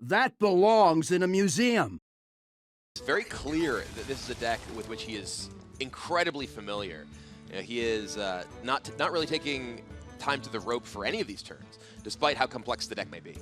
That belongs in a museum. It's very clear that this is a deck with which he is incredibly familiar. You know, he is not really taking time to the rope for any of these turns, despite how complex the deck may be.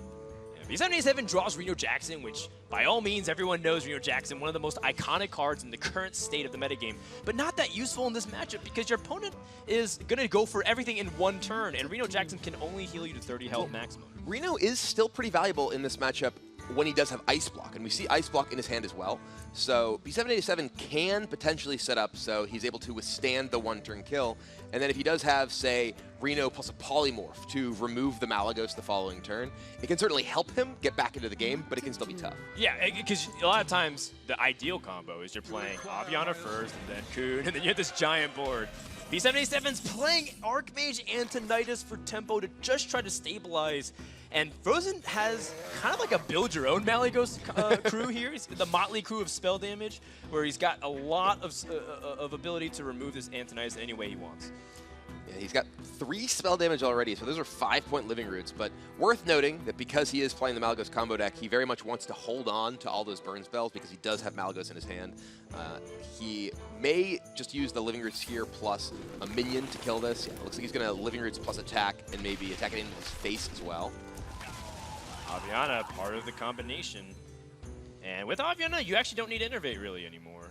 B77 draws Reno Jackson, which by all means everyone knows Reno Jackson, one of the most iconic cards in the current state of the metagame, but not that useful in this matchup because your opponent is going to go for everything in one turn, and Reno Jackson can only heal you to 30 health maximum. Reno is still pretty valuable in this matchup when he does have Ice Block, and we see Ice Block in his hand as well. So B787 can potentially set up so he's able to withstand the one-turn kill, and then if he does have, say, Reno plus a Polymorph to remove the Malagos the following turn, it can certainly help him get back into the game, but it can still be tough. Yeah, because a lot of times the ideal combo is you're playing Aviana first, and then Kun, and then you have this giant board. B77's playing Archmage and Tinnitus for tempo to just try to stabilize. And Frozen has kind of like a build-your-own Malagos crew here. He's the motley crew of spell damage, where he's got a lot of ability to remove this Antonitis any way he wants. Yeah, he's got 3 spell damage already, so those are 5-point living roots. But worth noting that because he is playing the Malagos combo deck, he very much wants to hold on to all those burn spells because he does have Malagos in his hand. He may just use the living roots here plus a minion to kill this. Yeah, it looks like he's going to living roots plus attack and maybe attack it into his face as well. Aviana, part of the combination. And with Aviana, you actually don't need Innervate really anymore.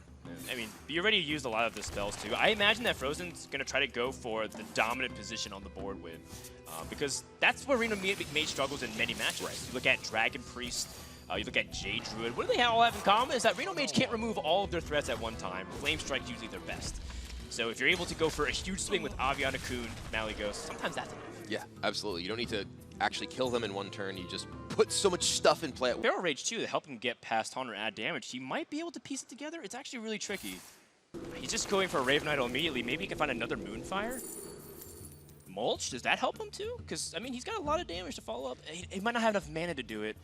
I mean, you already used a lot of the spells too. I imagine that Frozen's going to try to go for the dominant position on the board with, because that's where Reno Mage struggles in many matches. Right. You look at Dragon Priest, you look at Jade Druid. What do they all have in common is that Reno Mage can't remove all of their threats at one time. Flame Strike's usually their best. So if you're able to go for a huge swing with Aviana, Kun, Malagos, sometimes that's enough. Yeah, absolutely. You don't need to actually kill them in one turn. You just put so much stuff in play. Barrel Rage too to help him get past Taunt or add damage. He might be able to piece it together. It's actually really tricky. He's just going for a Raven Idol immediately. Maybe he can find another Moonfire. Mulch, does that help him too? Because, I mean, he's got a lot of damage to follow up. He might not have enough mana to do it.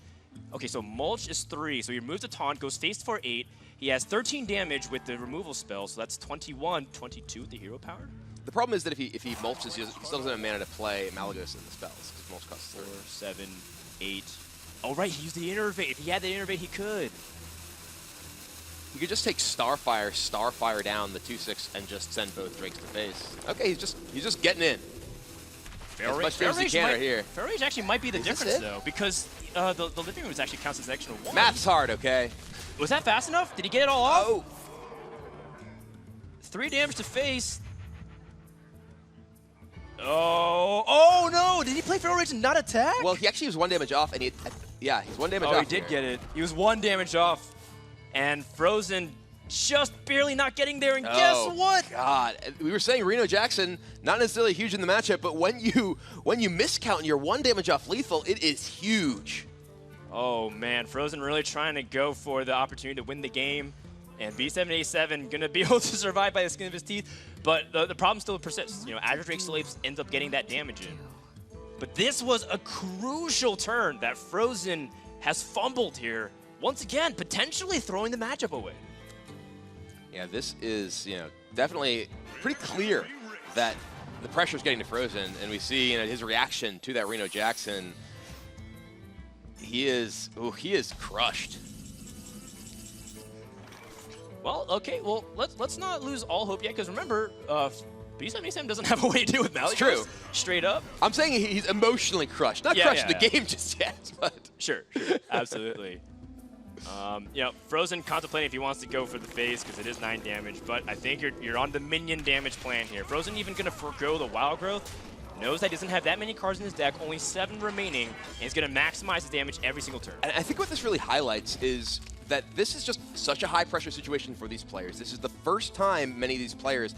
Okay, so Mulch is 3, so he removes the Taunt, goes face for 8. He has 13 damage with the removal spell, so that's 21, 22 with the hero power. The problem is that if he mulches, he still doesn't have mana to play Malagos in the spells, because mulch costs 4, 7, 8. Oh, right, he used the Innervate. If he had the Innervate, he could. You could just take Starfire down the 2/6, and just send both Drakes to face. Okay, he's just getting in. As much as he can right here. Barrel Rage actually might be the difference, though, because the living room actually counts as an extra 1. Math's hard, okay? Was that fast enough? Did he get it all off? Oh! 3 damage to face. Oh no! Did he play Barrel Rage and not attack? Well, he actually was 1 damage off, and he's 1 damage off. Oh, he did get it. He was 1 damage off. And Frozen just barely not getting there, and guess what? God, we were saying Reno Jackson, not necessarily huge in the matchup, but when you miscount and you're 1 damage off lethal, it is huge. Oh man, Frozen really trying to go for the opportunity to win the game. And B787 gonna be able to survive by the skin of his teeth, but the problem still persists. You know, Azure Drake still ends up getting that damage in. But this was a crucial turn that Frozen has fumbled here. Once again, potentially throwing the matchup away. Yeah, this is, definitely pretty clear that the pressure's getting to Frozen, and we see, his reaction to that Reno Jackson. He is crushed. Well, okay, well, let's not lose all hope yet, because remember, B77 doesn't have a way to deal with Malagos. It's true. Straight up. I'm saying he's emotionally crushed. Not crushed in the game just yet, but... Sure, absolutely. Frozen contemplating if he wants to go for the face, because it is 9 damage, but I think you're on the minion damage plan here. Frozen even going to forgo the Wild Growth. Knows that he doesn't have that many cards in his deck, only 7 remaining, and he's going to maximize his damage every single turn. And I think what this really highlights is that this is just such a high-pressure situation for these players. This is the first time many of these players